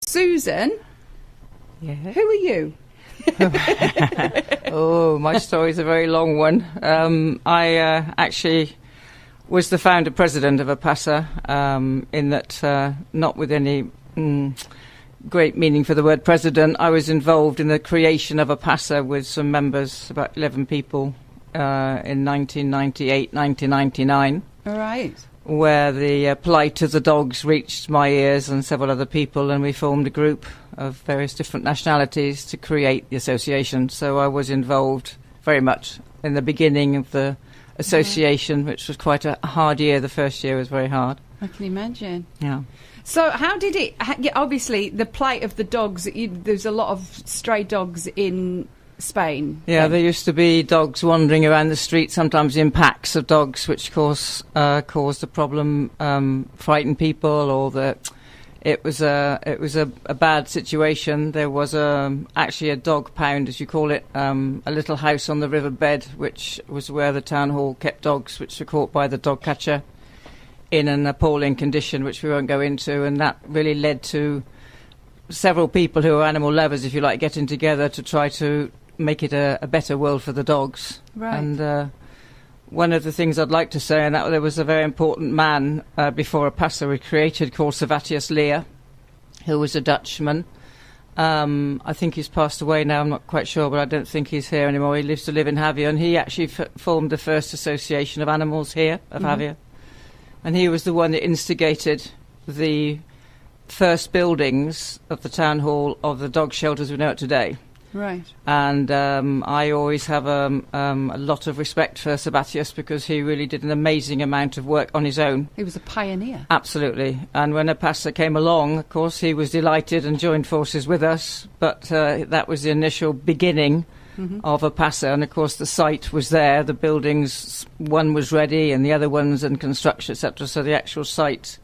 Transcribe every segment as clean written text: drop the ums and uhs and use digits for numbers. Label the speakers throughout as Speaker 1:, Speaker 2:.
Speaker 1: Susan,
Speaker 2: Yeah.
Speaker 1: who are you?
Speaker 2: Oh, my story's a very long one. I actually was the founder president of APASA, in that, not with any great meaning for the word president, I was involved in the creation of APASA with some members, about 11 people, in 1998, 1999.
Speaker 1: All right.
Speaker 2: Where the plight of the dogs reached my ears and several other people, and we formed a group of various different nationalities to create the association. So I was involved very much in the beginning of the association, which was quite a hard year. The first year was very hard.
Speaker 1: I can imagine.
Speaker 2: Yeah.
Speaker 1: So how did it... obviously, the plight of the dogs, there's a lot of stray dogs in Spain.
Speaker 2: Yeah, there used to be dogs wandering around the street, sometimes in packs of dogs, which caused the problem, frightened people, or it was a bad situation. There was actually a dog pound, as you call it, a little house on the riverbed, which was where the town hall kept dogs, which were caught by the dog catcher in an appalling condition, which we won't go into, and that really led to several people who are animal lovers, if you like, getting together to try to make it a better world for the dogs.
Speaker 1: Right.
Speaker 2: And one of the things I'd like to say, and that there was a very important man before APASA we created called Servatius Leer, who was a Dutchman. I think he's passed away now, I'm not quite sure, but I don't think he's here anymore. He lives to live in Javier, and he actually formed the first association of animals here, of Javier. And he was the one that instigated the first buildings of the town hall of the dog shelters we know it today.
Speaker 1: Right.
Speaker 2: And I always have a lot of respect for Servatius, because he really did an amazing amount of work on his own.
Speaker 1: He was a pioneer.
Speaker 2: Absolutely. And when APASA came along, of course, he was delighted and joined forces with us. But that was the initial beginning of APASA. And, of course, the site was there. The buildings, one was ready and the other one's in construction, etc. So the actual site,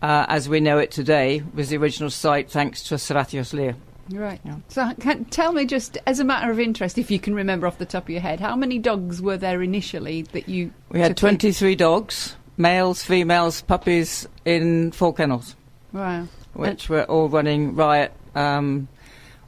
Speaker 2: as we know it today, was the original site thanks to Servatius Leer.
Speaker 1: Right.
Speaker 2: Yeah.
Speaker 1: So tell me, just as a matter of interest, if you can remember off the top of your head, how many dogs were there initially that you...
Speaker 2: We had 23 dogs, males, females, puppies, in 4 kennels.
Speaker 1: Wow.
Speaker 2: Which were all running riot,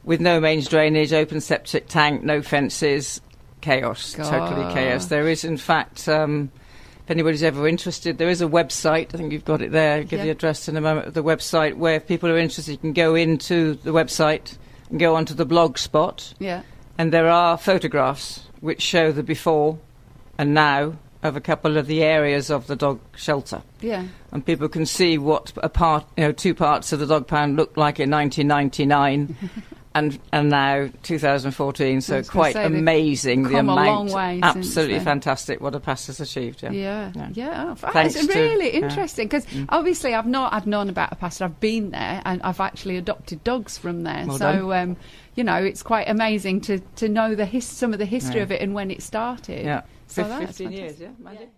Speaker 2: with no mains drainage, open septic tank, no fences, chaos, totally chaos. There is, in fact... if anybody's ever interested, there is a website. I think you've got it there. I'll give the address in a moment of the website, where if people are interested, you can go into the website and go onto the blog spot.
Speaker 1: Yeah.
Speaker 2: And there are photographs which show the before and now of a couple of the areas of the dog shelter.
Speaker 1: Yeah.
Speaker 2: And people can see what two parts of the dog pound looked like in 1999. And now 2014, so quite amazing the amount.
Speaker 1: A long way
Speaker 2: absolutely
Speaker 1: since
Speaker 2: fantastic what APASA's achieved.
Speaker 1: Yeah. It's really interesting, because obviously I've known about APASA. I've been there and I've actually adopted dogs from there.
Speaker 2: Well
Speaker 1: so it's quite amazing to know some of the history of it and when it started.
Speaker 2: Yeah,
Speaker 1: so
Speaker 2: 15 years. Yeah, Mandy?